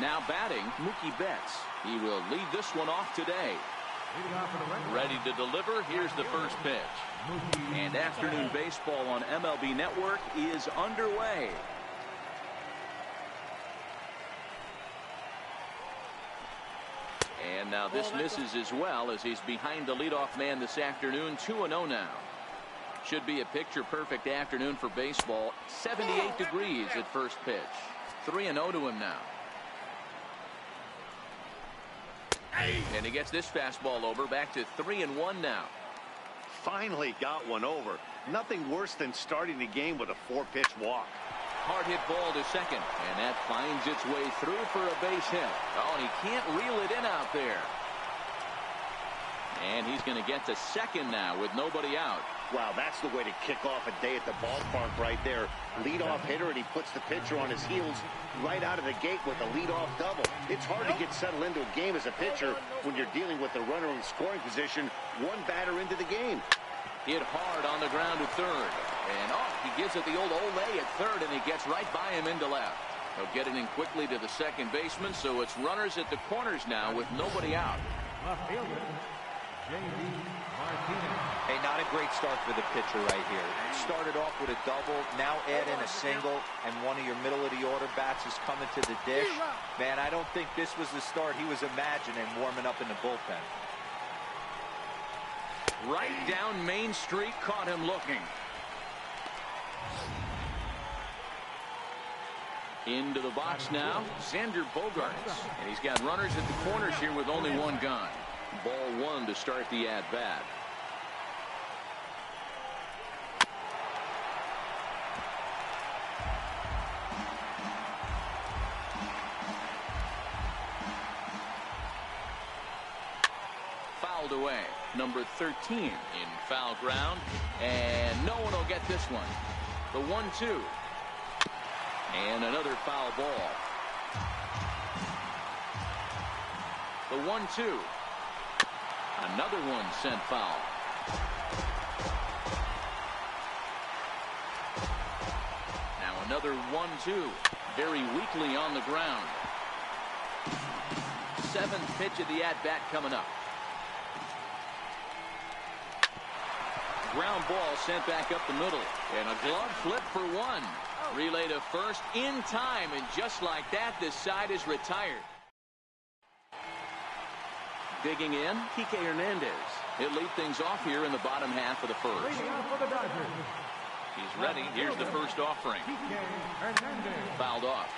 Now batting, Mookie Betts. He will lead this one off today. Ready to deliver. Here's the first pitch. And afternoon baseball on MLB Network is underway. And now this misses as well, as he's behind the leadoff man this afternoon. 2-0 now. Should be a picture-perfect afternoon for baseball. 78 degrees at first pitch. 3-0 to him now. And he gets this fastball over. Back to 3-1 now. Finally got one over. Nothing worse than starting the game with a 4-pitch walk. Hard hit ball to second, and that finds its way through for a base hit. Oh, and he can't reel it in out there. And he's going to get to second now with nobody out. Wow, that's the way to kick off a day at the ballpark right there. Leadoff hitter, and he puts the pitcher on his heels right out of the gate with a leadoff double. It's hard to get settled into a game as a pitcher when you're dealing with a runner in scoring position one batter into the game. Hit hard on the ground to third. And he gives it the old Olay at third, and he gets right by him into left. He'll get it in quickly to the second baseman, so it's runners at the corners now with nobody out. Left fielder, J.D. Martinez. Hey, not a great start for the pitcher right here. Started off with a double, now add in a single, and one of your middle-of-the-order bats is coming to the dish. Man, I don't think this was the start he was imagining warming up in the bullpen. Right down Main Street, caught him looking. Into the box now, Xander Bogaerts. And he's got runners at the corners here with only one gone. Ball one to start the at-bat. Fouled away. Number 13 in foul ground. And no one will get this one. The 1-2. And another foul ball. The 1-2. Another one sent foul. Now another 1-2. Very weakly on the ground. Seventh pitch of the at-bat coming up. Ground ball sent back up the middle. And a glove flip for one. Relay to first in time, and just like that, this side is retired. Digging in, Kike Hernandez. He'll lead things off here in the bottom half of the first. He's ready. Here's the first offering. Fouled off.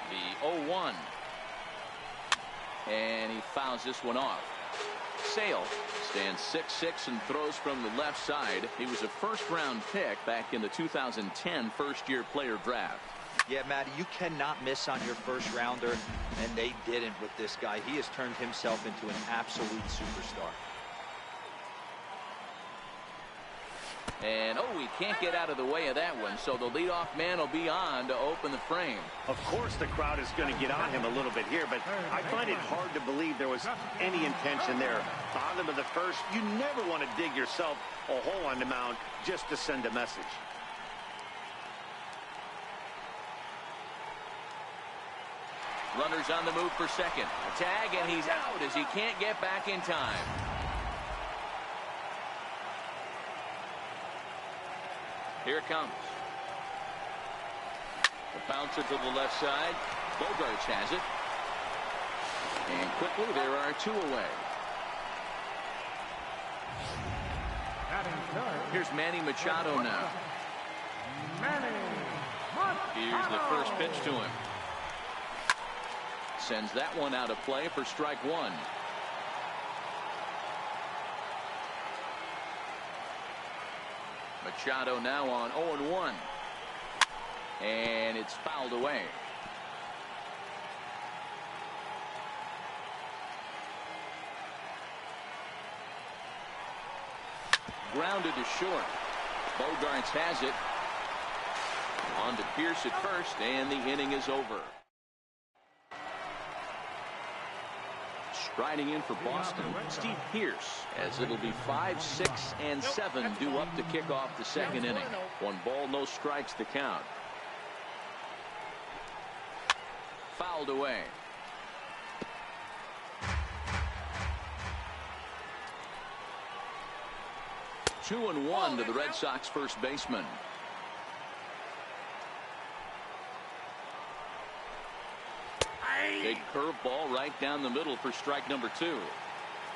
The 0-1. And he fouls this one off. Sale stands 6'6" and throws from the left side. He was a first-round pick back in the 2010 first-year player draft. Yeah, Matty, you cannot miss on your first-rounder, and they didn't with this guy. He has turned himself into an absolute superstar. And, he can't get out of the way of that one, so the leadoff man will be on to open the frame. Of course the crowd is going to get on him a little bit here, but I find it hard to believe there was any intention there. Bottom of the first, you never want to dig yourself a hole on the mound just to send a message. Runners on the move for second. A tag, and he's out as he can't get back in time. Here it comes. The bouncer to the left side. Bogaerts has it. And quickly, there are two away. Here's Manny Machado now. Here's the first pitch to him. Sends that one out of play for strike one. Machado now on 0-1. And it's fouled away. Grounded to short. Bogaerts has it. On to Pierce at first, and the inning is over. Striding in for Boston, Steve Pierce, as it'll be 5, 6, and 7 due up to kick off the second inning. 1 ball, no strikes to count. Fouled away. Two and one to the Red Sox first baseman. Big curveball right down the middle for strike number 2.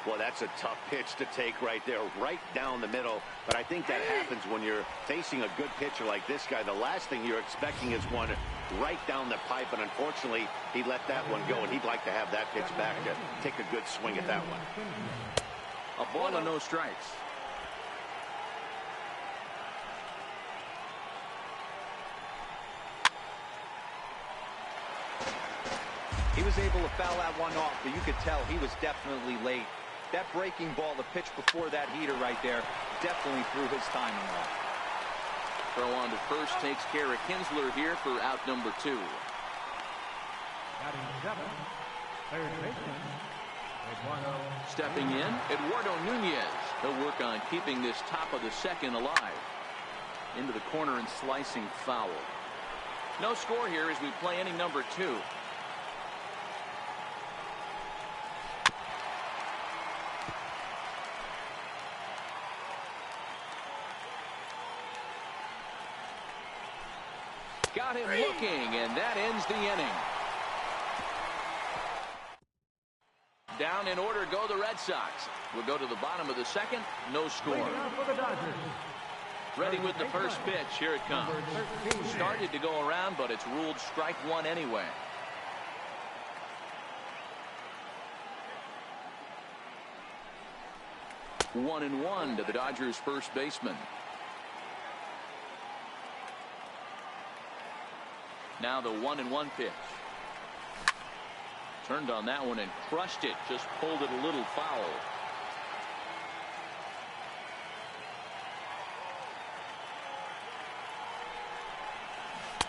Well, that's a tough pitch to take right there, right down the middle. But I think that happens when you're facing a good pitcher like this guy. The last thing you're expecting is one right down the pipe, and unfortunately, he let that one go, and he'd like to have that pitch back to take a good swing at that one. A ball and no strikes. He was able to foul that one off, but you could tell he was definitely late. That breaking ball, the pitch before that heater right there, definitely threw his timing off. Throw on to first takes care of Kinsler here for out number 2. Batting 7, third baseman, Eduardo. Stepping in, Eduardo Nunez. He'll work on keeping this top of the second alive. Into the corner and slicing foul. No score here as we play inning number 2. Got him looking, and that ends the inning. Down in order go the Red Sox. We'll go to the bottom of the second. No score. Ready with the first pitch. Here it comes. Started to go around, but it's ruled strike 1 anyway. One and one to the Dodgers first baseman. Now the 1-1 pitch. Turned on that one and crushed it. Just pulled it a little foul.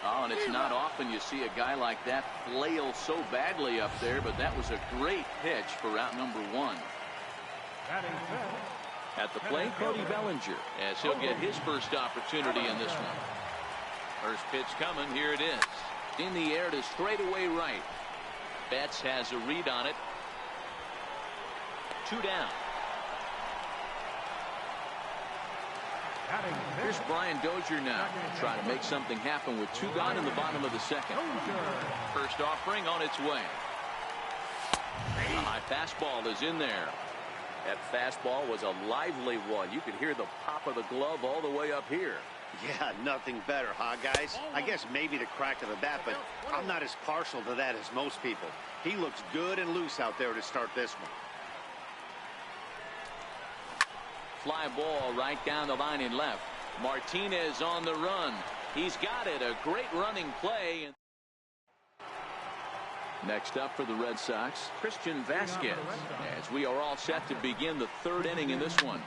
Oh, and it's not often you see a guy like that flail so badly up there, but that was a great pitch for out number 1. At the plate, Cody Bellinger, as he'll get his first opportunity in this one. First pitch coming. Here it is. In the air to straightaway right. Betts has a read on it. 2 down. Here's Brian Dozier now, trying to make something happen with 2 gone in the bottom of the second. First offering on its way. A high fastball is in there. That fastball was a lively one. You could hear the pop of the glove all the way up here. Yeah, nothing better, huh, guys? I guess maybe the crack of the bat, but I'm not as partial to that as most people. He looks good and loose out there to start this one. Fly ball right down the line in left. Martinez on the run. He's got it. A great running play. Next up for the Red Sox, Christian Vasquez, as we are all set to begin the 3rd inning in this one.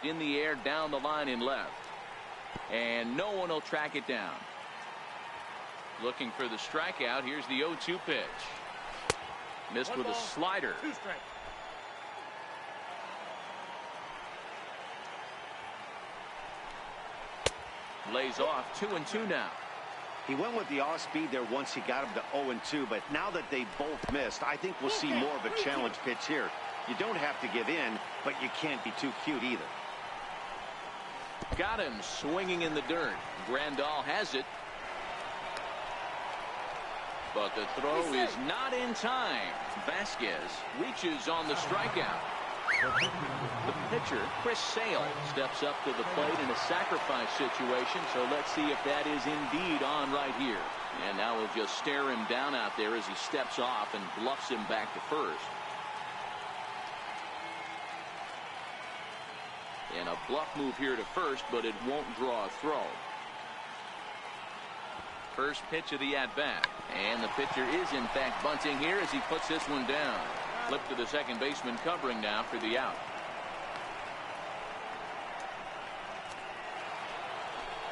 In the air down the line in left. And no one will track it down. Looking for the strikeout. Here's the 0-2 pitch. Missed with a slider. 2 strikes. Lays off 2-2 now. He went with the off speed there once he got him to 0-2, but now that they both missed, I think we'll see more of a challenge pitch here. You don't have to give in, but you can't be too cute either. Got him swinging in the dirt. Grandal has it. But the throw is not in time. Vasquez reaches on the strikeout. The pitcher, Chris Sale, steps up to the plate in a sacrifice situation, so let's see if that is indeed on right here. And now we'll just stare him down out there as he steps off and bluffs him back to first. And a bluff move here to first, but it won't draw a throw. First pitch of the at-bat. And the pitcher is, in fact, bunting here as he puts this one down. Flip to the second baseman covering now for the out.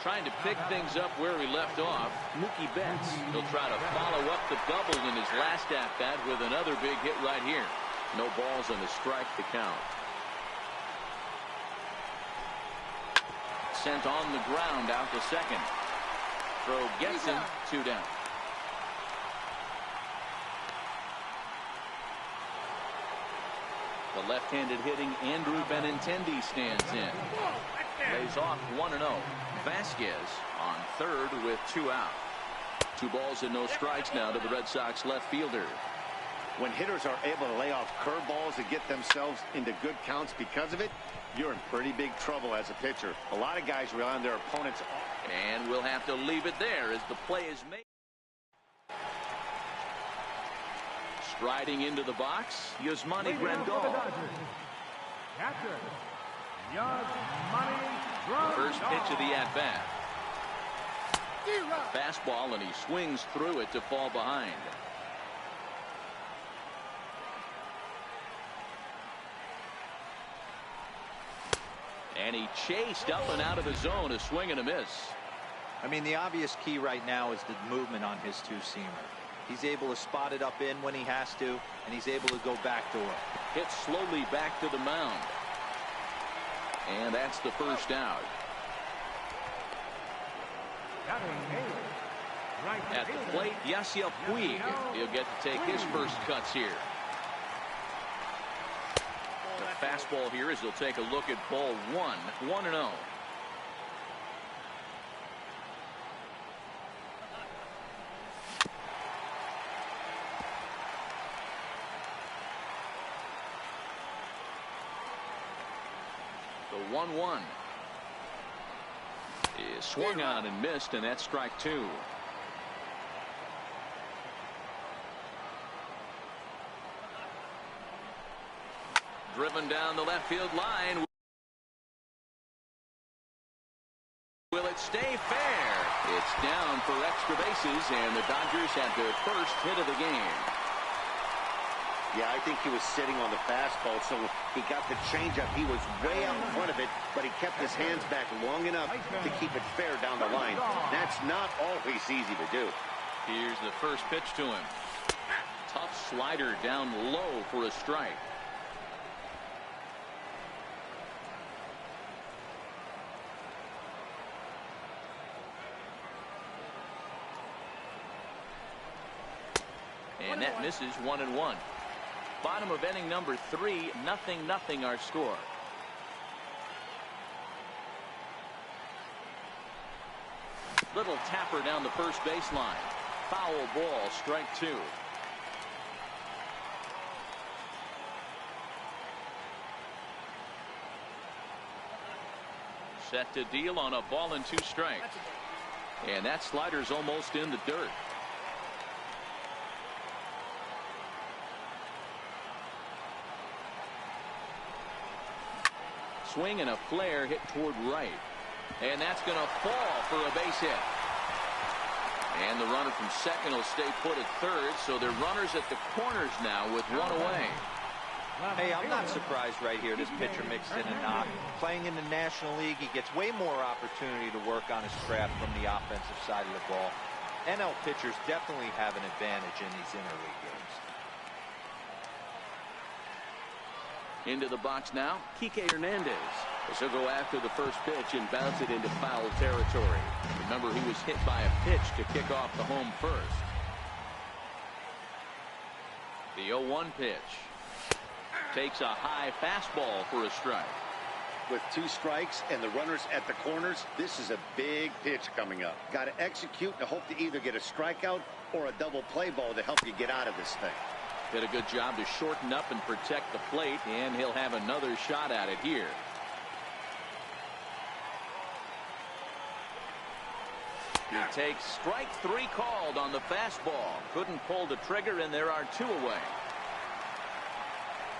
Trying to pick things up where he left off, Mookie Betts. He'll try to follow up the double in his last at-bat with another big hit right here. No balls and a strike to count. Sent on the ground out to second. Throw gets him, 2 down. The left-handed hitting Andrew Benintendi stands in. Lays off 1-0. Vasquez on third with 2 out. 2 balls and no strikes now to the Red Sox left fielder. When hitters are able to lay off curveballs and get themselves into good counts because of it, you're in pretty big trouble as a pitcher. A lot of guys rely on their opponents. And we'll have to leave it there as the play is made. Striding into the box, Yasmani Grandal. Catcher, Yasmani Grandal. First pitch of the at-bat. Fastball, and he swings through it to fall behind. And he chased up and out of the zone, a swing and a miss. I mean, the obvious key right now is the movement on his two-seamer. He's able to spot it up in when he has to, and he's able to go backdoor. Hit slowly back to the mound. And that's the first out. At the plate, Yasiel Puig. He'll get to take his first cuts here. The fastball here as he'll take a look at ball 1, 1-0. The 1-1 is swung on and missed, and that's strike 2. Driven down the left field line. Will it stay fair? It's down for extra bases, and the Dodgers have their first hit of the game. Yeah, I think he was sitting on the fastball, so he got the changeup. He was way out in front of it, but he kept his hands back long enough to keep it fair down the line. That's not always easy to do. Here's the first pitch to him. Tough slider down low for a strike. And that misses, 1-1. Bottom of inning number 3, 0-0 our score. Little tapper down the first baseline. Foul ball, strike 2. Set to deal on a ball and 2 strikes. And that slider's almost in the dirt. Swing and a flare hit toward right. And that's going to fall for a base hit. And the runner from second will stay put at third, so they're runners at the corners now with 1 away. Hey, I'm not surprised right here. This pitcher mixed in a knock. Playing in the National League, he gets way more opportunity to work on his craft from the offensive side of the ball. NL pitchers definitely have an advantage in these interleague games. Into the box now, Kike Hernandez. As he'll go after the first pitch and bounce it into foul territory. Remember, he was hit by a pitch to kick off the home first. The 0-1 pitch. Takes a high fastball for a strike. With 2 strikes and the runners at the corners, this is a big pitch coming up. Got to execute and hope to either get a strikeout or a double play ball to help you get out of this thing. Did a good job to shorten up and protect the plate, and he'll have another shot at it here. He takes strike 3 called on the fastball. Couldn't pull the trigger, and there are 2 away.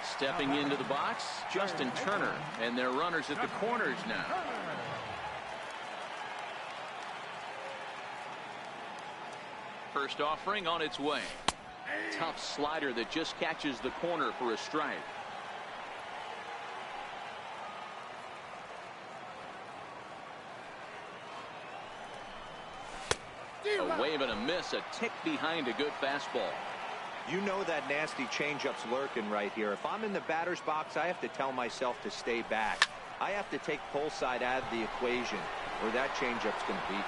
Stepping into the box, Justin Turner, and their runners at the corners now. First offering on its way. Tough slider that just catches the corner for a strike. A wave and a miss, a tick behind a good fastball. You know that nasty changeup's lurking right here. If I'm in the batter's box, I have to tell myself to stay back. I have to take pull side out of the equation, or that changeup's going to beat me.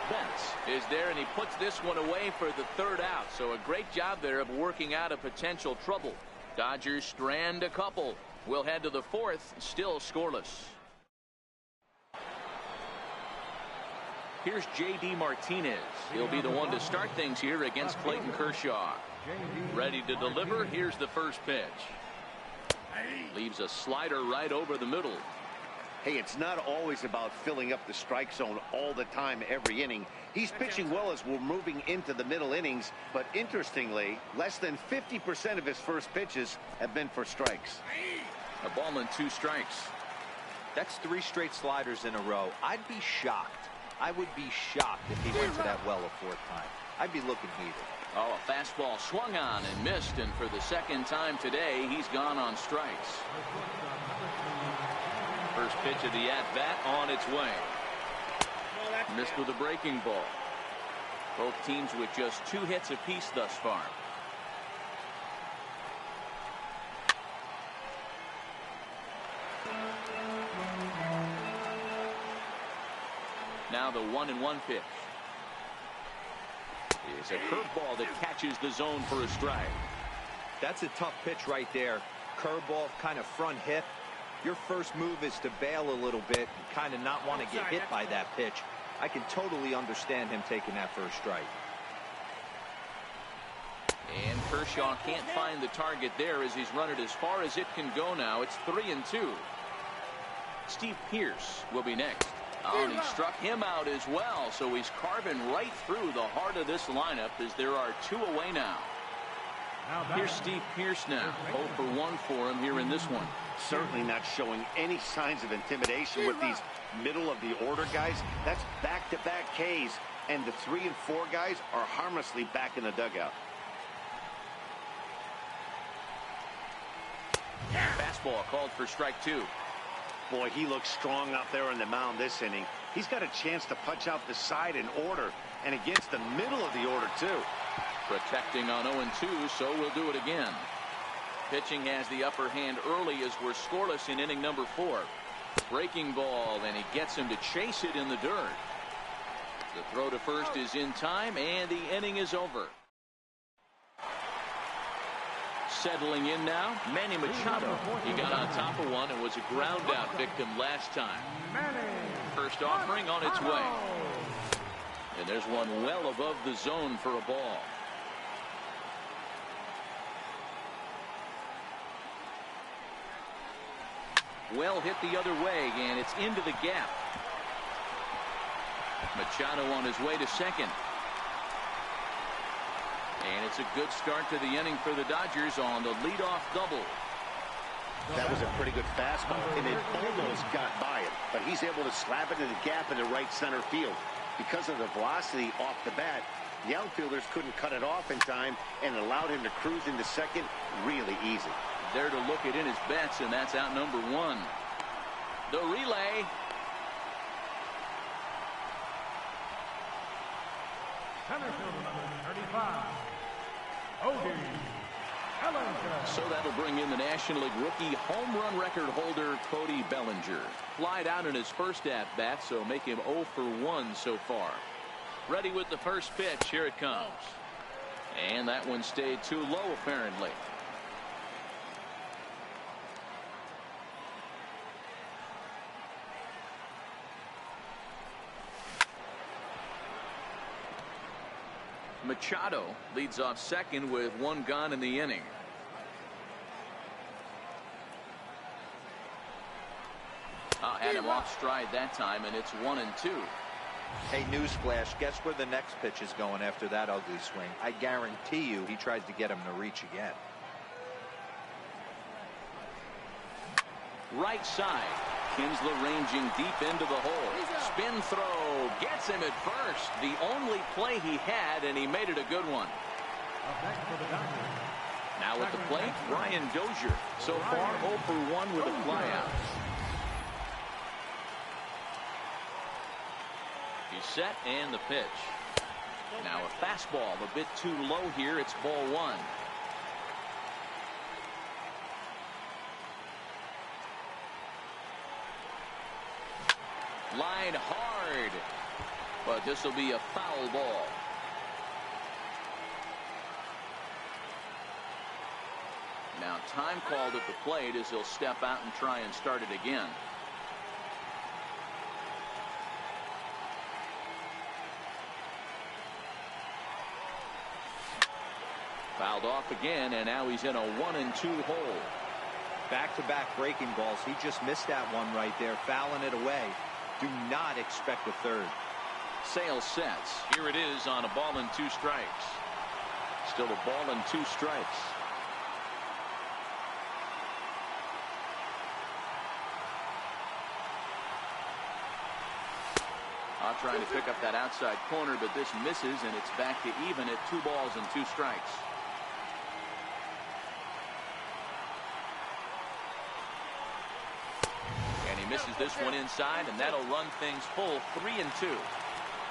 Betts is there, and he puts this one away for the third out. So a great job there of working out a potential trouble. Dodgers strand a couple. We'll head to the fourth, still scoreless. Here's J.D. Martinez. He'll be the one to start things here against Clayton Kershaw. Ready to deliver. Here's the first pitch. Leaves a slider right over the middle. Hey, it's not always about filling up the strike zone all the time every inning. He's pitching well as we're moving into the middle innings, but interestingly, less than 50% of his first pitches have been for strikes. A ball and 2 strikes. That's 3 straight sliders in a row. I'd be shocked. I would be shocked if he went to that well a 4th time. I'd be looking heated. Oh, a fastball swung on and missed, and for the second time today, he's gone on strikes. First pitch of the at-bat on its way. Missed with a breaking ball. Both teams with just 2 hits apiece thus far. Now the 1-1 pitch. It's a curveball that catches the zone for a strike. That's a tough pitch right there. Curveball, kind of front hip. Your first move is to bail a little bit and kind of not want to get hit by that pitch. I can totally understand him taking that first strike. And Kershaw can't find the target there as he's run it as far as it can go now. It's 3-2. Steve Pearce will be next. Oh, and he struck him out as well, so he's carving right through the heart of this lineup as there are 2 away now. Here's Steve Pearce now. 0 for 1 for him here in this one. Certainly not showing any signs of intimidation with these middle of the order guys. That's back-to-back Ks, and the 3 and 4 guys are harmlessly back in the dugout. Fastball called for strike 2. Boy, he looks strong out there on the mound this inning. He's got a chance to punch out the side in order, and against the middle of the order, too. Protecting on 0-2, so we'll do it again. Pitching has the upper hand early as we're scoreless in inning number 4. Breaking ball, and he gets him to chase it in the dirt. The throw to first is in time, and the inning is over. Settling in now, Manny Machado. He got on top of one and was a ground out victim last time. First offering on its way. And there's one well above the zone for a ball. Well hit the other way, and it's into the gap. Machado on his way to second. And it's a good start to the inning for the Dodgers on the leadoff double. That was a pretty good fastball, and it almost got by him. But he's able to slap it in the gap in the right center field. Because of the velocity off the bat, the outfielders couldn't cut it off in time and allowed him to cruise into second really easy. There to look it in his bets, and that's out number 1. The relay. Center fielder number 35. So that'll bring in the National League rookie home run record holder Cody Bellinger. Flied out in his first at-bat, so make him 0 for 1 so far. Ready with the first pitch. Here it comes. And that one stayed too low, apparently. Machado leads off second with 1 gone in the inning. Had him off stride that time, and it's 1-2. Hey, newsflash, guess where the next pitch is going after that ugly swing? I guarantee you he tries to get him to reach again. Right side. Kinsler ranging deep into the hole. Spin throw. Gets him at first. The only play he had, and he made it a good one. Now at the plate, Brian Dozier. So far, 0 for 1 with a flyout. He's set and the pitch. Now a fastball a bit too low here. It's ball one. Line hard, but this will be a foul ball. Now time called at the plate as he'll step out and try and start it again. Fouled off again, and now he's in a 1-2 hole. Back-to-back breaking balls. He just missed that one right there, fouling it away. Do not expect a third. Sale sets. Here it is on a ball and 2 strikes. Still a ball and 2 strikes. Trying to pick up that outside corner, but this misses, and it's back to even at 2 balls and 2 strikes. And he misses this one inside, and that'll run things full 3-2.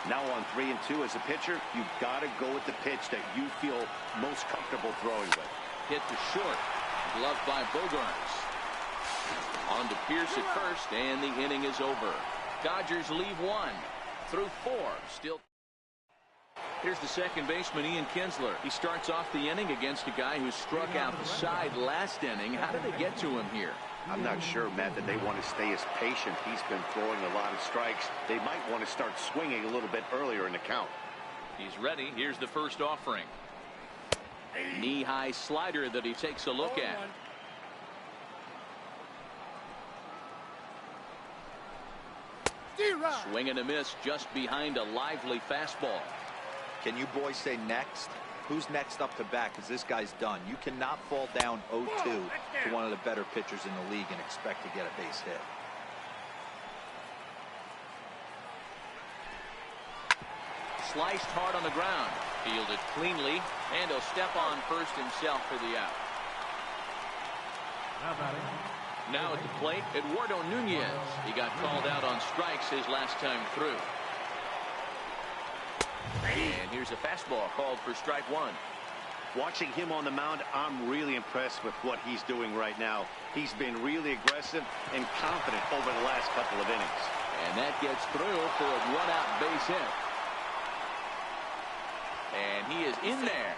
Now on 3-2 as a pitcher, you've got to go with the pitch that you feel most comfortable throwing with. Hit to short. Gloved by Bogarts. On to Pierce at first, and the inning is over. Dodgers leave 1 through 4. Still. Here's the second baseman, Ian Kinsler. He starts off the inning against a guy who struck out the side last inning. How did they get to him here? I'm not sure, Matt, that they want to stay as patient. He's been throwing a lot of strikes. They might want to start swinging a little bit earlier in the count. He's ready. Here's the first offering. Knee-high slider that he takes a look at. Swing and a miss just behind a lively fastball. Can you boys say next? Who's next up to bat? Because this guy's done. You cannot fall down 0-2 to one of the better pitchers in the league and expect to get a base hit. Sliced hard on the ground. Fielded cleanly, and he'll step on first himself for the out. Now at the plate, Eduardo Nunez. He got called out on strikes his last time through. And here's a fastball called for strike 1. Watching him on the mound, I'm really impressed with what he's doing right now. He's been really aggressive and confident over the last couple of innings. And that gets through for a one-out base hit. And he is in there.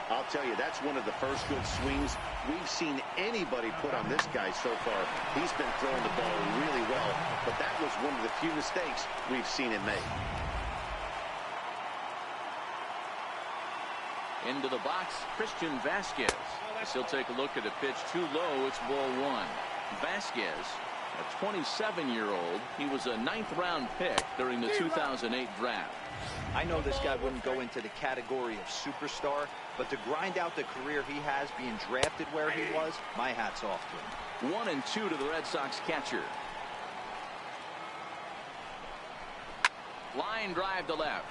I'll tell you, that's one of the first good swings we've seen anybody put on this guy so far. He's been throwing the ball really well, but that was one of the few mistakes we've seen him make. Into the box, Christian Vasquez. He'll take a look at a pitch too low. It's ball 1. Vasquez, a 27-year-old. He was a 9th-round pick during the 2008 draft. I know this guy wouldn't go into the category of superstar, but to grind out the career he has being drafted where he was, my hat's off to him. 1-2 to the Red Sox catcher. Line drive to left.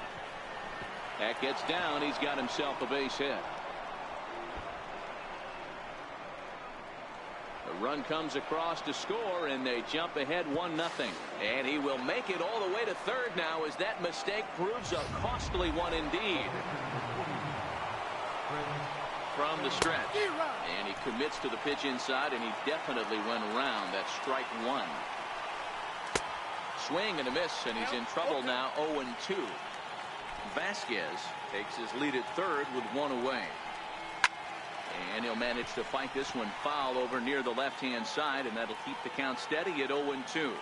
That gets down. He's got himself a base hit. The run comes across to score, and they jump ahead 1-0. And he will make it all the way to third now as that mistake proves a costly one indeed. From the stretch. And he commits to the pitch inside, and he definitely went around. That's strike 1. Swing and a miss, and he's in trouble now. 0-2. Vasquez takes his lead at third with 1 away. And he'll manage to fight this one foul over near the left-hand side, and that'll keep the count steady at 0-2.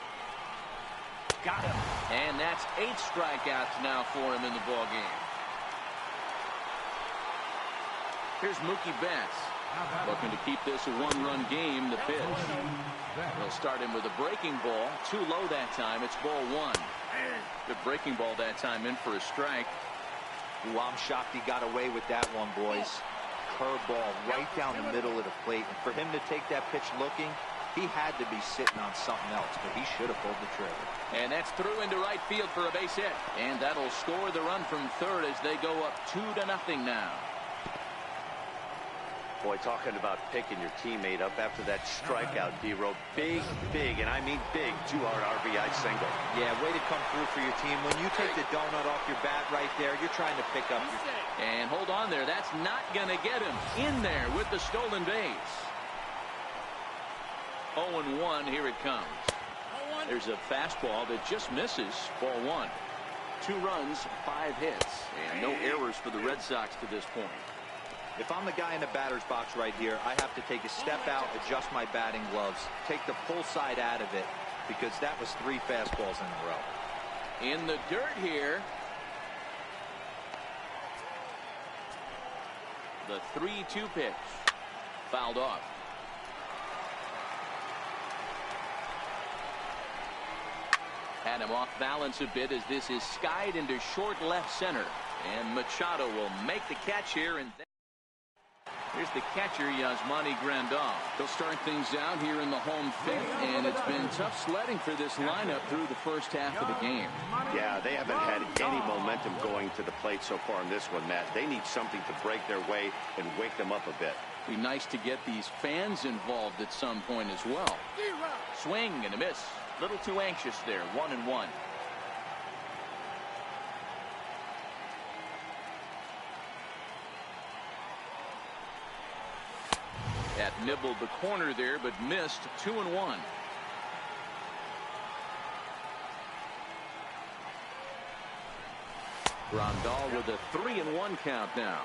Got him. And that's 8 strikeouts now for him in the ballgame. Here's Mookie Betts. Looking to keep this a 1-run game. The pitch. They'll start him with a breaking ball. Too low that time. It's ball 1. Good breaking ball that time, in for a strike. Ooh, I'm shocked he got away with that one, boys. Curveball right down the middle of the plate. And for him to take that pitch looking, he had to be sitting on something else, but he should have pulled the trigger. And that's through into right field for a base hit. And that'll score the run from third as they go up 2-0 now. Boy, talking about picking your teammate up after that strikeout, D-Row. Big, and I mean big, two-hard RBI single. Yeah, way to come through for your team. When you take the donut off your bat right there, you're trying to pick up your... And hold on there. That's not going to get him in there with the stolen base. 0-1, here it comes. There's a fastball that just misses. Ball 1. 2 runs, 5 hits, and no errors for the Red Sox to this point. If I'm the guy in the batter's box right here, I have to take a step out, adjust my batting gloves, take the pull side out of it, because that was 3 fastballs in a row. In the dirt here. The 3-2 pitch. Fouled off. Had him off balance a bit as this is skied into short left center. And Machado will make the catch here. And here's the catcher, Yasmani Grandal. They'll start things out here in the home 5th, and it's been tough sledding for this lineup through the first half of the game. Yeah, they haven't had any momentum going to the plate so far in this one, Matt. They need something to break their way and wake them up a bit. Be nice to get these fans involved at some point as well. Swing and a miss. Little too anxious there. 1-1. That nibbled the corner there, but missed. 2-1. Grandal with a 3-1 count now.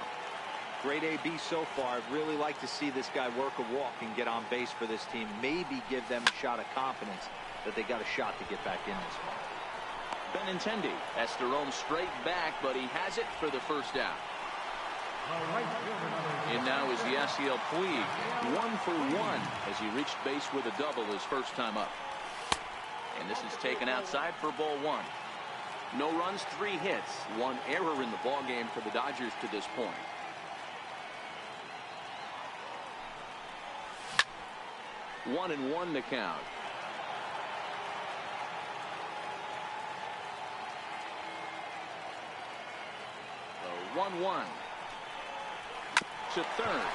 Great AB so far. I'd really like to see this guy work a walk and get on base for this team. Maybe give them a shot of confidence that they got a shot to get back in this one. Benintendi has to roam straight back, but he has it for the first out. And now is Yasiel Puig, 1 for 1 as he reached base with a double his first time up. And this is taken outside for ball 1. No runs, 3 hits, 1 error in the ball game for the Dodgers to this point. One and 1 to count. The 1-1 to third.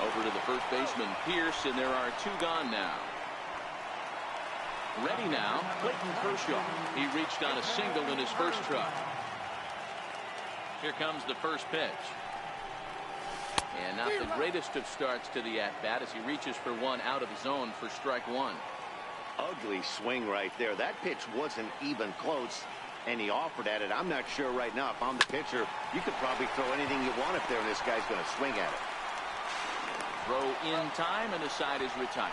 Over to the first baseman Pierce, and there are 2 gone now. Ready now, Clayton Kershaw. He reached on a single in his first try. Here comes the first pitch. And not the greatest of starts to the at-bat as he reaches for 1 out of the zone for strike 1. Ugly swing right there. That pitch wasn't even close, and he offered at it. I'm not sure right now if I'm the pitcher, you could probably throw anything you want up there, and this guy's going to swing at it. Throw in time, and the side is retired.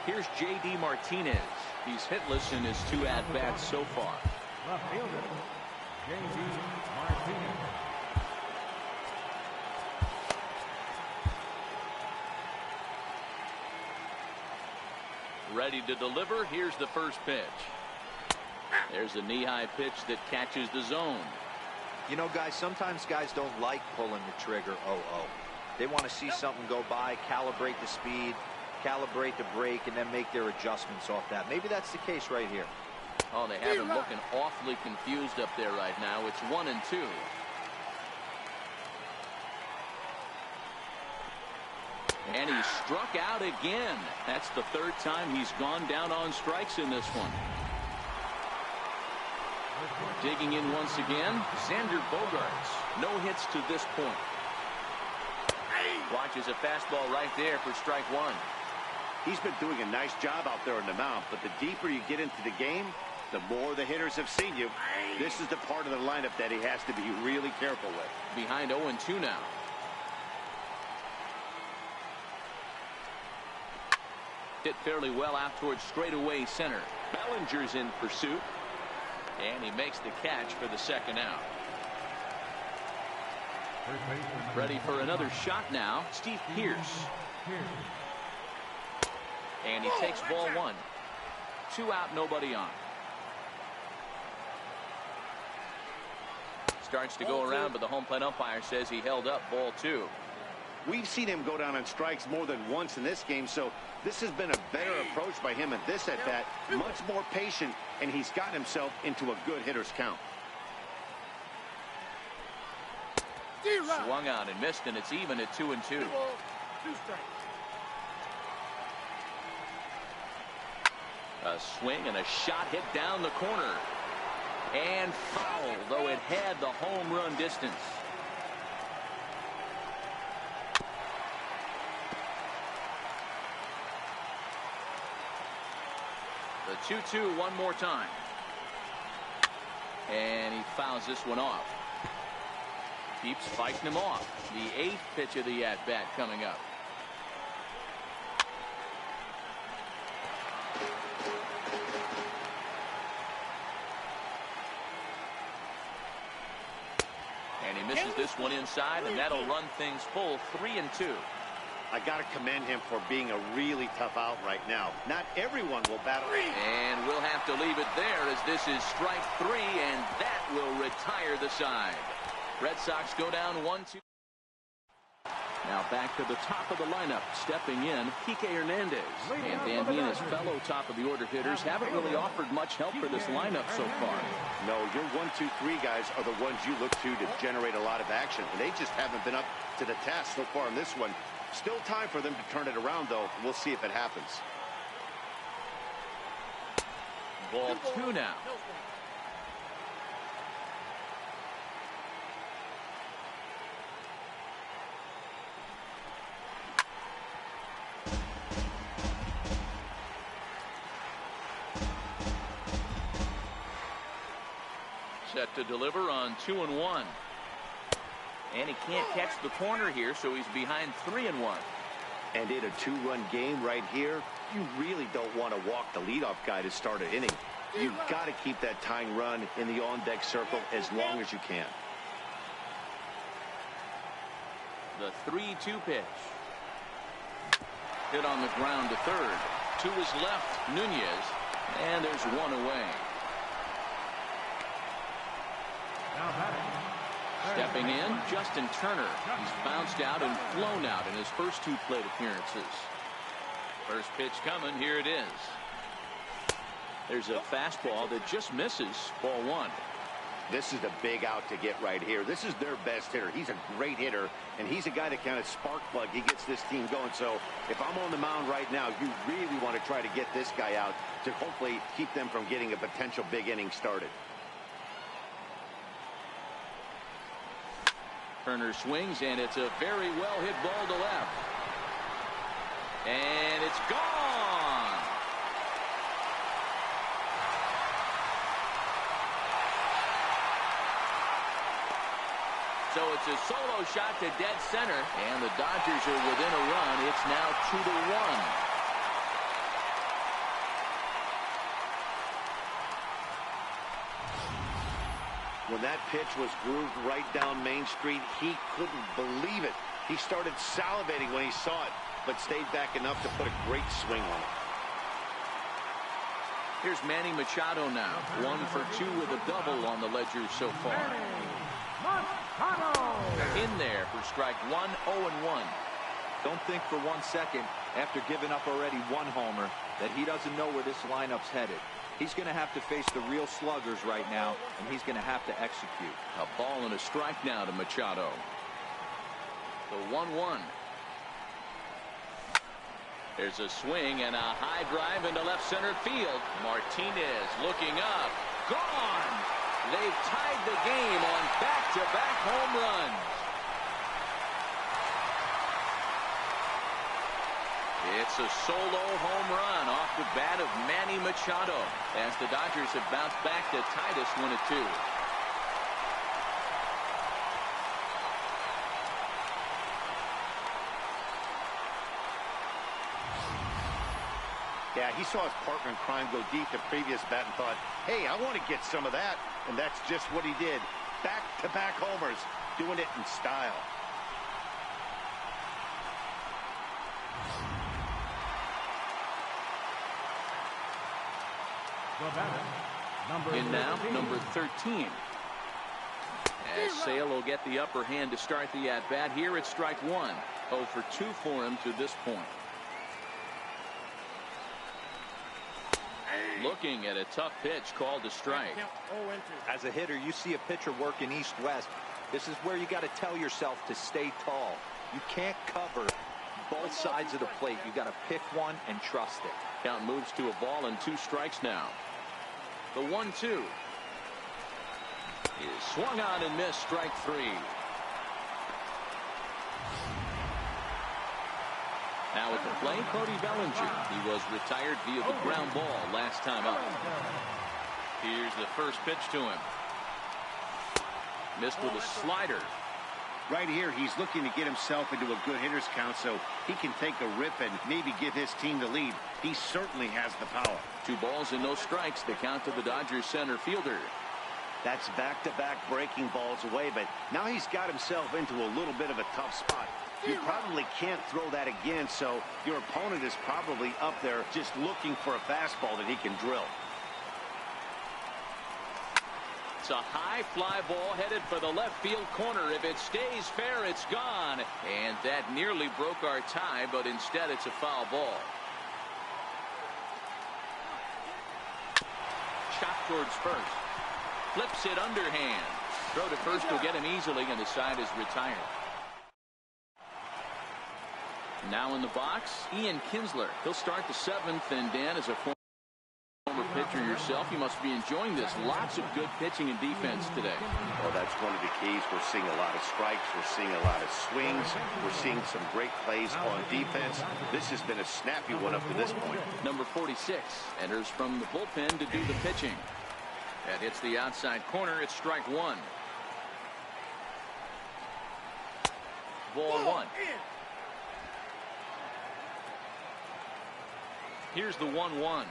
Here's J.D. Martinez. He's hitless in his 2 at-bats so far. Left fielder, J.D. Martinez. Ready to deliver. Here's the first pitch. There's a knee-high pitch that catches the zone. You know, guys, sometimes guys don't like pulling the trigger. They want to see something go by, calibrate the speed, calibrate the break, and then make their adjustments off that. Maybe that's the case right here. Oh, they have him looking awfully confused up there right now. It's 1-2. And he struck out again. That's the 3rd time he's gone down on strikes in this one. Digging in once again, Xander Bogaerts. No hits to this point. Watches a fastball right there for strike 1. He's been doing a nice job out there on the mound, but the deeper you get into the game, the more the hitters have seen you. This is the part of the lineup that he has to be really careful with. Behind 0-2 now. Hit fairly well out towards straightaway center. Bellinger's in pursuit. And he makes the catch for the 2nd out. Ready for another shot now, Steve Pierce. And he takes ball 1. 2 out, nobody on. Starts to go around, but the home plate umpire says he held up ball 2. We've seen him go down on strikes more than once in this game, so this has been a better approach by him at this at-bat. Much more patient, and he's gotten himself into a good hitter's count. Swung on and missed, and it's even at 2-2. 2 strikes. A swing and a shot hit down the corner. And foul, though it had the home run distance. The 2-2 one more time. And he fouls this one off. Keeps fighting him off. The 8th pitch of the at-bat coming up. And he misses this one inside, and that'll run things full 3-2. I got to commend him for being a really tough out right now. Not everyone will battle. And we'll have to leave it there as this is strike 3, and that will retire the side. Red Sox go down 1-2. Now back to the top of the lineup. Stepping in, Kike Hernandez. And Van Heen's fellow top-of-the-order hitters haven't really offered much help for this lineup so far. No, your 1, 2, 3 guys are the ones you look to generate a lot of action. And they just haven't been up to the task so far in this one. Still time for them to turn it around, though. We'll see if it happens. Ball 2 now. Set to deliver on 2-1. And he can't catch the corner here, so he's behind 3-1. And in a 2-run game right here, you really don't want to walk the leadoff guy to start an inning. You've got to keep that tying run in the on-deck circle as long as you can. The 3-2 pitch. Hit on the ground to third. To his left, Nunez. And there's one away. Now batting. Stepping in, Justin Turner. He's bounced out and flown out in his first 2 plate appearances. First pitch coming. Here it is. There's a fastball that just misses. Ball 1. This is the big out to get right here. This is their best hitter. He's a great hitter, and he's a guy that kind of spark plug. He gets this team going. So if I'm on the mound right now, you really want to try to get this guy out to hopefully keep them from getting a potential big inning started. Turner swings, and it's a very well-hit ball to left. And it's gone. So it's a solo shot to dead center, and the Dodgers are within a run. It's now 2-1. When that pitch was grooved right down Main Street, he couldn't believe it. He started salivating when he saw it, but stayed back enough to put a great swing on it. Here's Manny Machado now. 1 for 2 with a double on the ledger so far. In there for strike 1, 0-1. Don't think for 1 second, after giving up already 1 homer, that he doesn't know where this lineup's headed. He's going to have to face the real sluggers right now, and he's going to have to execute. A ball and a strike now to Machado. The 1-1. There's a swing and a high drive into left center field. Martinez looking up. Gone! They've tied the game on back-to-back home runs. It's a solo home run off the bat of Manny Machado as the Dodgers have bounced back to tie this 1-2. Yeah, he saw his partner in crime go deep the previous bat and thought, hey, I want to get some of that. And that's just what he did. Back-to-back homers, doing it in style. The batter, number And now, 13. number 13. As Sale will get the upper hand to start the at-bat. Here it's strike one. 0 for 2 for him to this point. Looking at a tough pitch called a strike. As a hitter, you see a pitcher working east-west. This is where you got to tell yourself to stay tall. You can't cover both sides of the plate. You got to pick one and trust it. Count moves to a ball and 2 strikes now. The 1-2 is swung on and missed. Strike 3. Now at the plate, Cody Bellinger. He was retired via the ground ball last time up. Here's the first pitch to him. Missed with a slider. Right here, he's looking to get himself into a good hitter's count so he can take a rip and maybe give his team the lead. He certainly has the power. 2 balls and no strikes. The count to the Dodgers center fielder. That's back-to-back breaking balls away, but now he's got himself into a little bit of a tough spot. You probably can't throw that again, so your opponent is probably up there just looking for a fastball that he can drill. It's a high fly ball headed for the left field corner. If it stays fair, it's gone. And that nearly broke our tie, but instead it's a foul ball. Chop towards first. Flips it underhand. Throw to first will get him easily, and the side is retired. Now in the box, Ian Kinsler. He'll start the 7th, and Dan, as a former pitcher yourself, you must be enjoying this. Lots of good pitching and defense today. Well, that's one of the keys. We're seeing a lot of strikes. We're seeing a lot of swings. We're seeing some great plays on defense. This has been a snappy one up to this point. Number 46 enters from the bullpen to do the pitching. That hits the outside corner. It's strike 1. Ball 1. Here's the 1-1.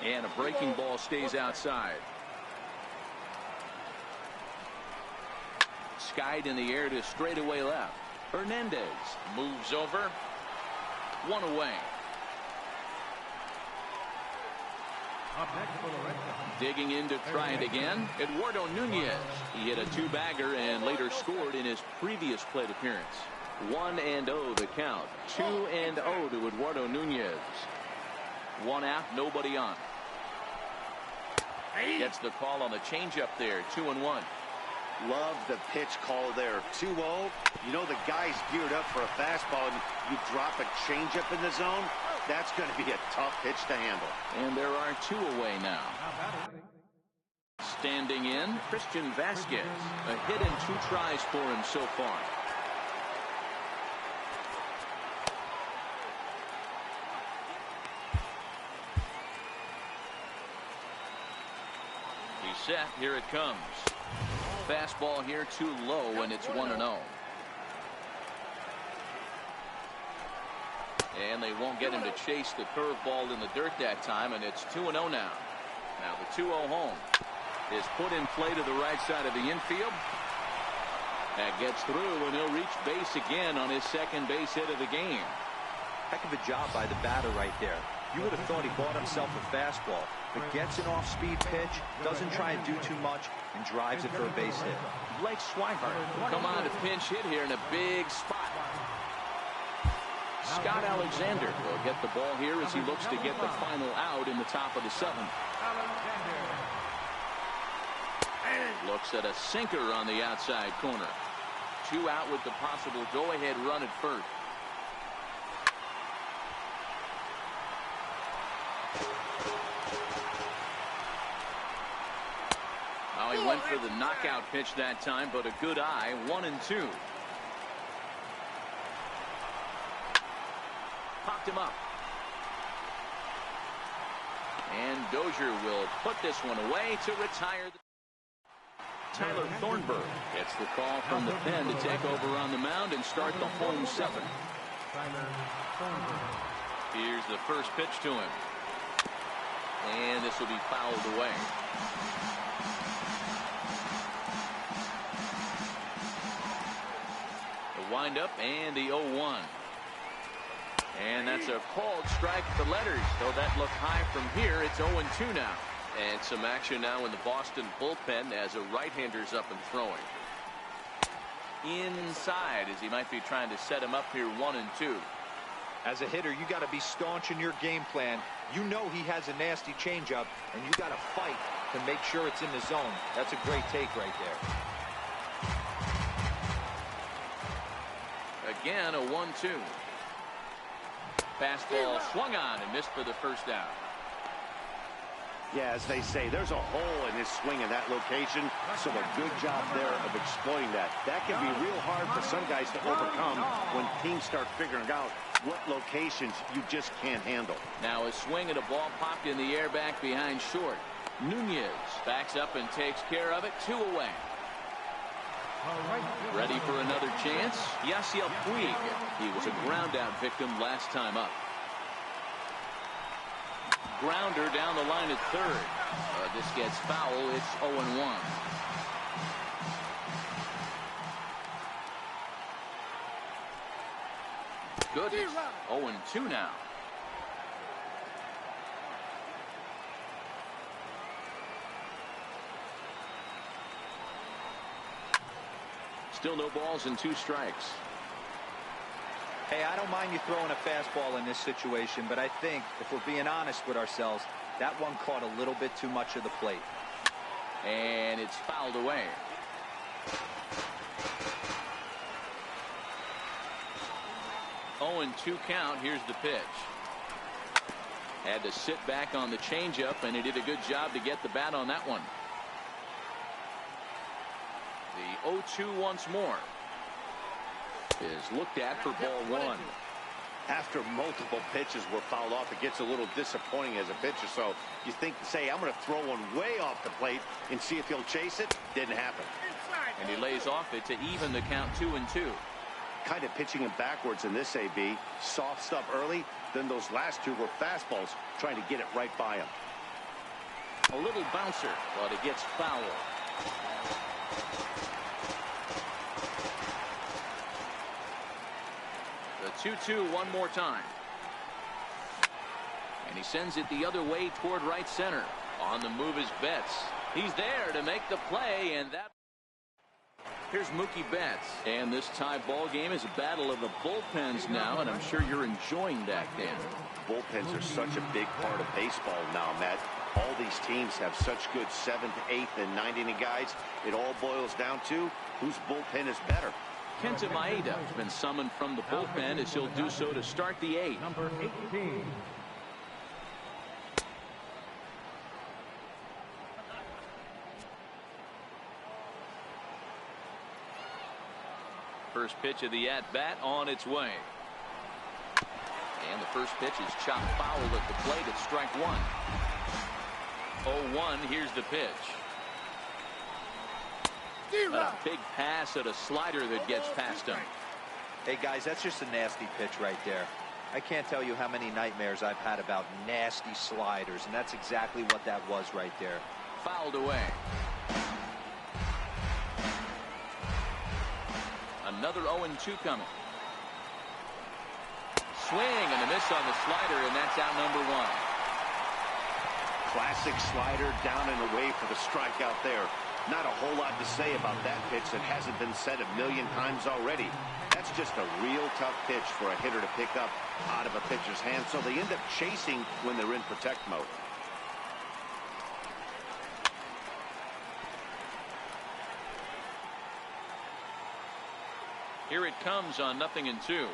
And a breaking ball stays outside. Skied in the air to straightaway left. Hernandez moves over. 1 away. Digging in to try it again, Eduardo Nunez. He hit a 2-bagger and later scored in his previous plate appearance. 1-0 the count. 2-0 to Eduardo Nunez. 1 out, nobody on. Gets the call on the changeup there. 2-1. Love the pitch call there. 2-0. You know the guy's geared up for a fastball, and you drop a changeup in the zone. That's going to be a tough pitch to handle. And there are 2 away now. Standing in, Christian Vasquez. A hit and 2 tries for him so far. He's set. Here it comes. Fastball here too low, and it's 1-0. And they won't get him to chase the curveball in the dirt that time, and it's 2-0 now. Now the 2-0 home is put in play to the right side of the infield. That gets through, and he'll reach base again on his second base hit of the game. Heck of a job by the batter right there. You would have thought he bought himself a fastball, but gets an off-speed pitch, doesn't try and do too much, and drives it for a base hit. Blake Swihart will come on to pinch hit here in a big spot. Scott Alexander will get the ball here as he looks to get the final out in the top of the 7th. Looks at a sinker on the outside corner. 2 out with the possible go-ahead run at first. Now he went for the knockout pitch that time, but a good eye. 1-2. Popped him up. And Dozier will put this one away to retire. Tyler Thornburg gets the call from the pen to take over on the mound and start the home 7th. Here's the first pitch to him. And this will be fouled away. The windup and the 0-1. And that's a called strike at the letters. So that looked high from here. It's 0-2 now. And some action now in the Boston bullpen as a right-hander's up and throwing. Inside as he might be trying to set him up here 1-2. As a hitter, you got to be staunch in your game plan. You know he has a nasty changeup, and you got to fight to make sure it's in the zone. That's a great take right there. Again, a 1-2. Fastball swung on and missed for the first out. Yeah, as they say, there's a hole in his swing in that location, so a good job there of exploiting that. That can be real hard for some guys to overcome when teams start figuring out what locations you just can't handle. Now a swing and a ball popped in the air back behind short. Nunez backs up and takes care of it. 2 away. Ready for another chance? Yasiel Puig. He was a ground out victim last time up. Grounder down the line at third. This gets foul. It's 0-1. Goodness. 0-2 now. Still no balls and 2 strikes. Hey, I don't mind you throwing a fastball in this situation, but I think if we're being honest with ourselves, that one caught a little bit too much of the plate. And it's fouled away. Oh, and 2 count. Here's the pitch. Had to sit back on the changeup, and he did a good job to get the bat on that one. The 0-2 once more is looked at for ball 1. After multiple pitches were fouled off, it gets a little disappointing as a pitcher. So you think, say, I'm going to throw one way off the plate and see if he'll chase it. Didn't happen. And he lays off it to even the count 2-2. Kind of pitching him backwards in this AB. Soft stuff early, then those last 2 were fastballs, trying to get it right by him. A little bouncer, but it gets foul. The 2-2 one more time. And he sends it the other way toward right center. On the move is Betts. He's there to make the play, and that. Here's Mookie Betts. And this tie ball game is a battle of the bullpens now, and I'm sure you're enjoying that, Dan. Bullpens are such a big part of baseball now, Matt. All these teams have such good 7th, 8th, and 9th inning guys. It all boils down to whose bullpen is better. Kenta Maeda has been summoned from the bullpen as he'll do so to start the 8th. Number 18. First pitch of the at-bat on its way. And the first pitch is chopped foul at the plate at strike 1. 0-1. Here's the pitch. A big pass at a slider that gets past him. Hey, guys, that's just a nasty pitch right there. I can't tell you how many nightmares I've had about nasty sliders, and that's exactly what that was right there. Fouled away. Another 0-2 coming. Swing and a miss on the slider, and that's out number 1. Classic slider down and away for the strikeout there. Not a whole lot to say about that pitch that hasn't been said a million times already. That's just a real tough pitch for a hitter to pick up out of a pitcher's hand, so they end up chasing when they're in protect mode. Here it comes on 0-2.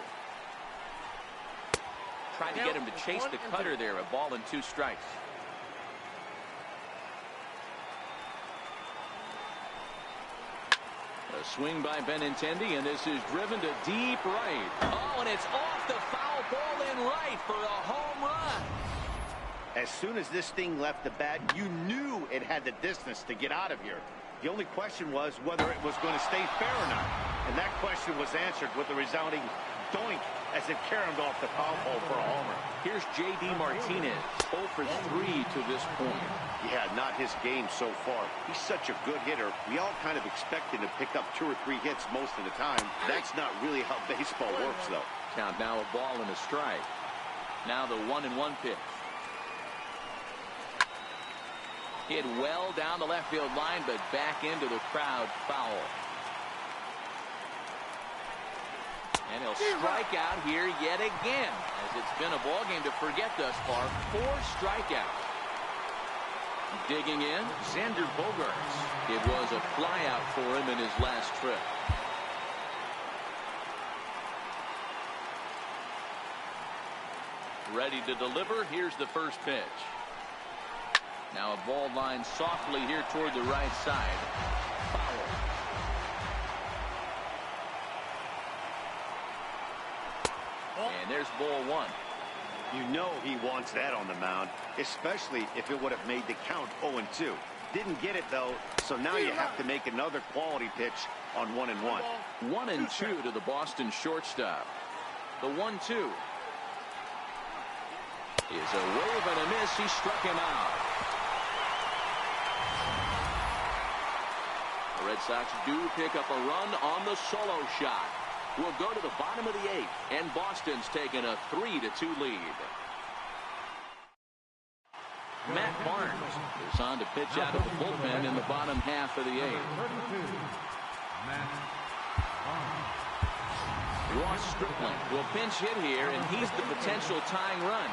Tried to get him to chase the cutter there. A ball and 2 strikes. A swing by Benintendi, and this is driven to deep right. Oh, and it's off the foul ball in right for a home run. As soon as this thing left the bat, you knew it had the distance to get out of here. The only question was whether it was going to stay fair or not. And that question was answered with a resounding doink as it caromed off the foul pole for a homer. Here's J.D. Martinez, 0 for 3 to this point. Yeah, not his game so far. He's such a good hitter. We all kind of expect him to pick up 2 or 3 hits most of the time. That's not really how baseball works, though. Count now, a ball and a strike. Now the 1-1 pitch. Hit well down the left field line, but back into the crowd. Foul. And he'll strike out here yet again, as it's been a ball game to forget thus far. 4 strikeouts. Digging in, Xander Bogaerts. It was a flyout for him in his last trip. Ready to deliver. Here's the first pitch. Now a ball line softly here toward the right side. Foul. And there's ball 1. You know he wants that on the mound, especially if it would have made the count 0-2. Didn't get it, though, so now you have to make another quality pitch on 1-1. 1-2 to the Boston shortstop. The 1-2 is a wave and a miss. He struck him out. The Red Sox do pick up a run on the solo shot. We'll go to the bottom of the 8th, and Boston's taking a 3-2 lead. Matt Barnes is on to pitch out of the bullpen in the bottom half of the 8th. Ross Stripling will pinch hit here, and he's the potential tying run.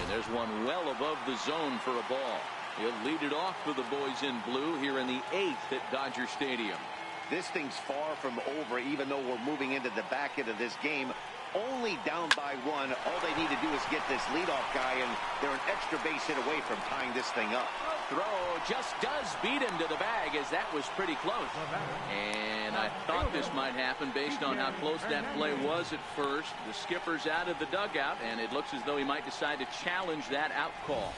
And there's one well above the zone for a ball. He'll lead it off for the boys in blue here in the 8th at Dodger Stadium. This thing's far from over, even though we're moving into the back end of this game. Only down by 1. All they need to do is get this leadoff guy, and they're an extra base hit away from tying this thing up. Throw just does beat him to the bag, as that was pretty close. And I thought this might happen based on how close that play was at first. The skipper's out of the dugout, and it looks as though he might decide to challenge that out call.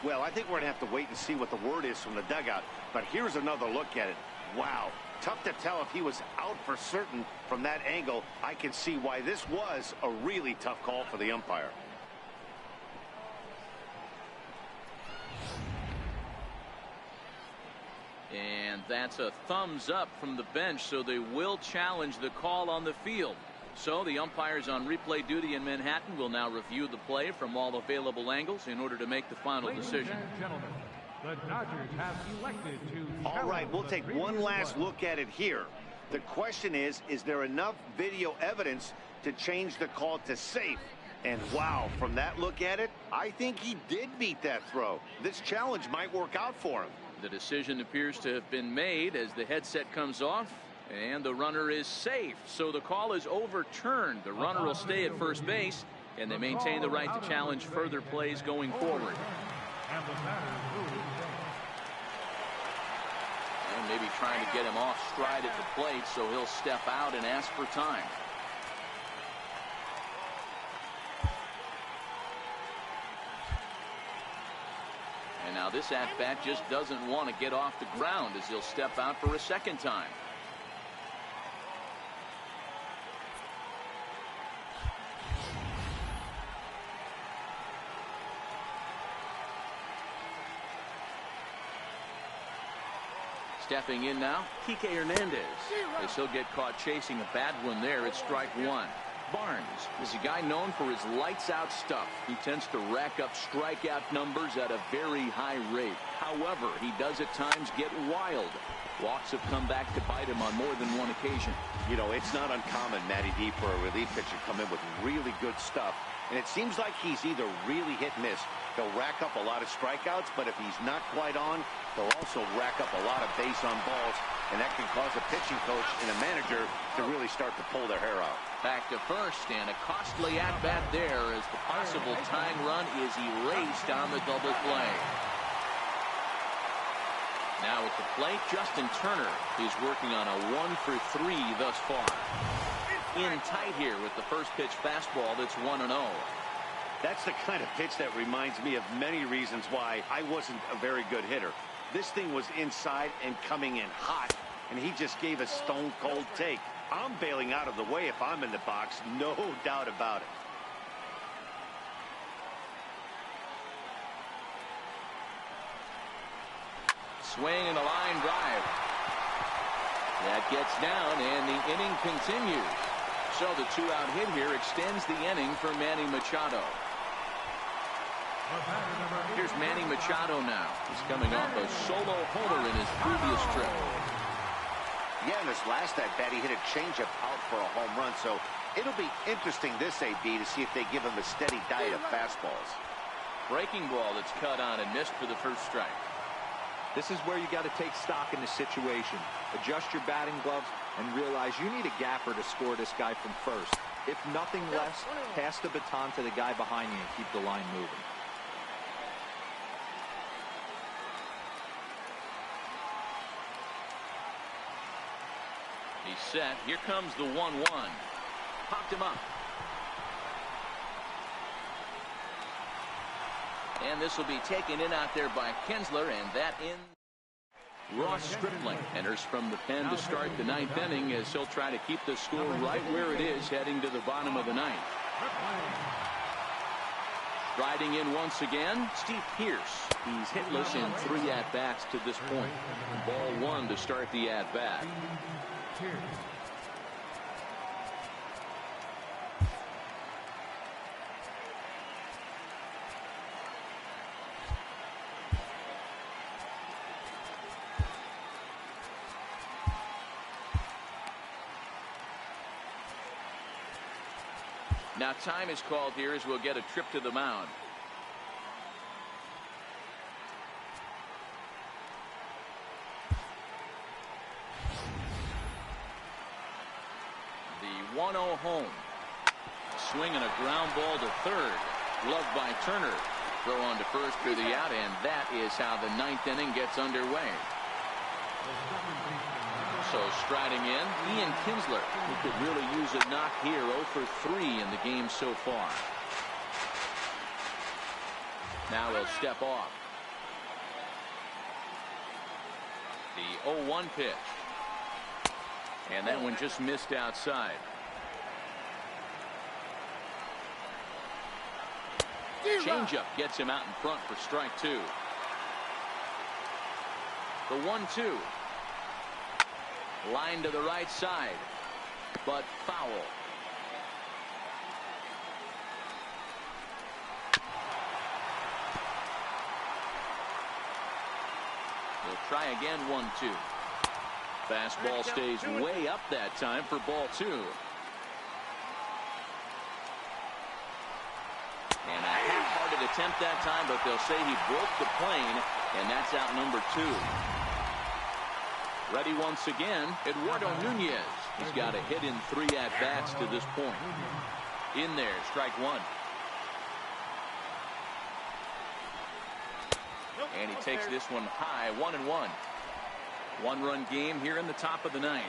Well, I think we're going to have to wait and see what the word is from the dugout. But here's another look at it. Wow. Tough to tell if he was out for certain from that angle. I can see why this was a really tough call for the umpire. And that's a thumbs up from the bench, so they will challenge the call on the field. So the umpires on replay duty in Manhattan will now review the play from all available angles in order to make the final decision. Ladies and gentlemen, the Dodgers have elected to... All right, we'll take one last look at it here. The question is there enough video evidence to change the call to safe? And wow, from that look at it, I think he did beat that throw. This challenge might work out for him. The decision appears to have been made as the headset comes off, and the runner is safe. So the call is overturned. The runner will stay at first base, and they maintain the right to challenge further plays going forward. And maybe trying to get him off stride at the plate, so he'll step out and ask for time. And now this at-bat just doesn't want to get off the ground as he'll step out for a second time. Stepping in now, Kike Hernandez. As he'll get caught chasing a bad one there at strike 1. Barnes is a guy known for his lights-out stuff. He tends to rack up strikeout numbers at a very high rate. However, he does at times get wild. Walks have come back to bite him on more than one occasion. You know, it's not uncommon, Matty D, for a relief pitcher to come in with really good stuff. And it seems like he's either really hit-miss. He'll rack up a lot of strikeouts, but if he's not quite on, he'll also rack up a lot of base on balls. And that can cause a pitching coach and a manager to really start to pull their hair out. Back to first, and a costly at-bat there as the possible tying run is erased on the double play. Now at the plate, Justin Turner is working on a 1-for-3 thus far. In tight here with the first pitch fastball that's 1-0. That's the kind of pitch that reminds me of many reasons why I wasn't a very good hitter. This thing was inside and coming in hot, and he just gave a stone-cold take. I'm bailing out of the way if I'm in the box, no doubt about it. Swing and a line drive. That gets down, and the inning continues. So the two-out hit here extends the inning for Manny Machado. Here's Manny Machado now. He's coming off a solo homer in his previous trip. Yeah, in his last at-bat, he hit a changeup out for a home run. So it'll be interesting this AB to see if they give him a steady diet of fastballs. Breaking ball that's cut on and missed for the first strike. This is where you got to take stock in the situation. Adjust your batting gloves and realize you need a gapper to score this guy from first. If nothing less, pass the baton to the guy behind you and keep the line moving. He's set. Here comes the 1-1. Popped him up. And this will be taken in out there by Kinsler, and that in. Ross Stripling enters from the pen to start the ninth inning as he'll try to keep the score right where it is heading to the bottom of the ninth. Riding in once again, Steve Pearce. He's hitless in 3 at-bats to this point. Ball 1 to start the at-bat. Now time is called here as we'll get a trip to the mound. The 1-0 home. Swing and a ground ball to third. Gloved by Turner. Throw on to first for the out, and that is how the ninth inning gets underway. So striding in, Ian Kinsler, who could really use a knock here. 0 for 3 in the game so far. Now he'll step off. The 0-1 pitch. And that one just missed outside. Changeup gets him out in front for strike 2. The 1-2. Line to the right side, but foul. We'll try again. 1-2. Fastball stays way up that time for ball 2. And a half-hearted attempt that time, but they'll say he broke the plane, and that's out number 2. Ready once again, Eduardo Nunez. He's got a hit in 3 at-bats to this point. In there, strike 1. And he takes this one high, 1-1. 1-run game here in the top of the ninth.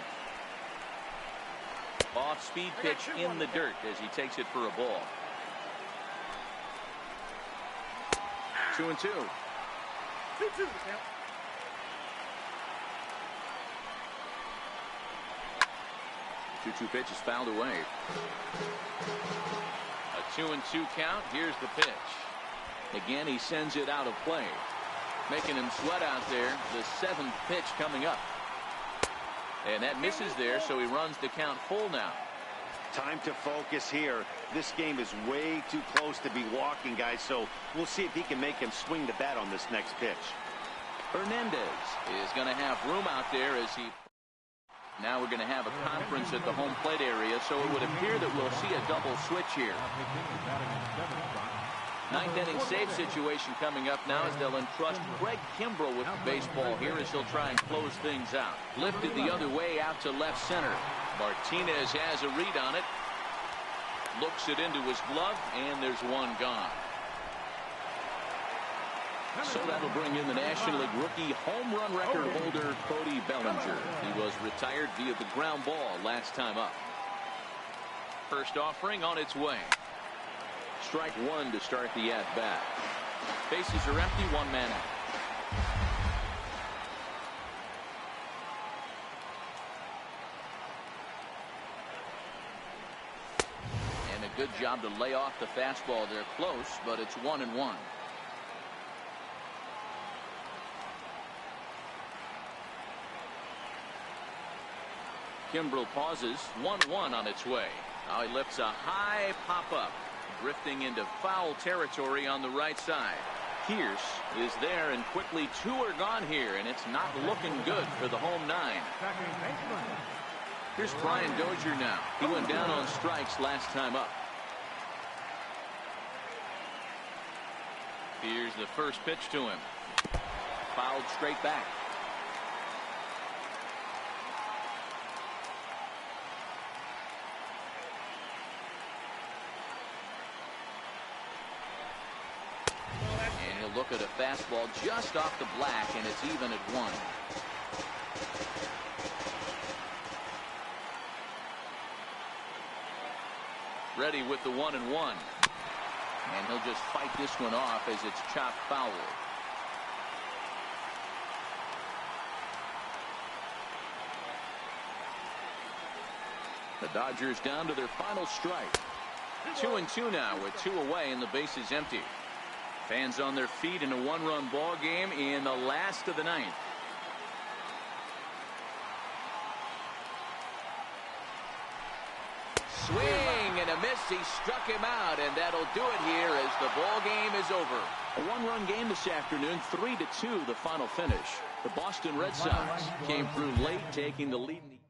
Off-speed pitch in the dirt as he takes it for a ball. 2-2. 2-2. 2-2 pitch is fouled away. A 2-2 count. Here's the pitch. Again, he sends it out of play. Making him sweat out there. The 7th pitch coming up. And that misses there, so he runs the count full now. Time to focus here. This game is way too close to be walking, guys, so we'll see if he can make him swing the bat on this next pitch. Hernandez is going to have room out there as he... Now we're going to have a conference at the home plate area, so it would appear that we'll see a double switch here. Ninth inning save situation coming up now as they'll entrust Greg Kimbrell with the baseball here as he'll try and close things out. Lifted the other way out to left center. Martinez has a read on it. Looks it into his glove, and there's one gone. So that'll bring in the National League rookie home run record holder Cody Bellinger. He was retired via the ground ball last time up. First offering on its way. Strike 1 to start the at-bat. Bases are empty, 1 man out. And a good job to lay off the fastball there close, but it's 1-1. Kimbrel pauses. 1-1 on its way. Now he lifts a high pop-up, drifting into foul territory on the right side. Pierce is there, and quickly 2 are gone here, and it's not looking good for the home 9. Here's Brian Dozier now. He went down on strikes last time up. Here's the first pitch to him. Fouled straight back. And he'll look at a fastball just off the black, and it's even at 1. Ready with the 1-1. And he'll just fight this one off as it's chopped foul. The Dodgers down to their final strike. 2-2 now with 2 away and the bases empty. Fans on their feet in a 1-run ball game in the last of the 9th. Swing and a miss. He struck him out, and that'll do it here as the ball game is over. A 1-run game this afternoon, 3-2 the final finish. The Boston Red Sox came through late, taking the lead in the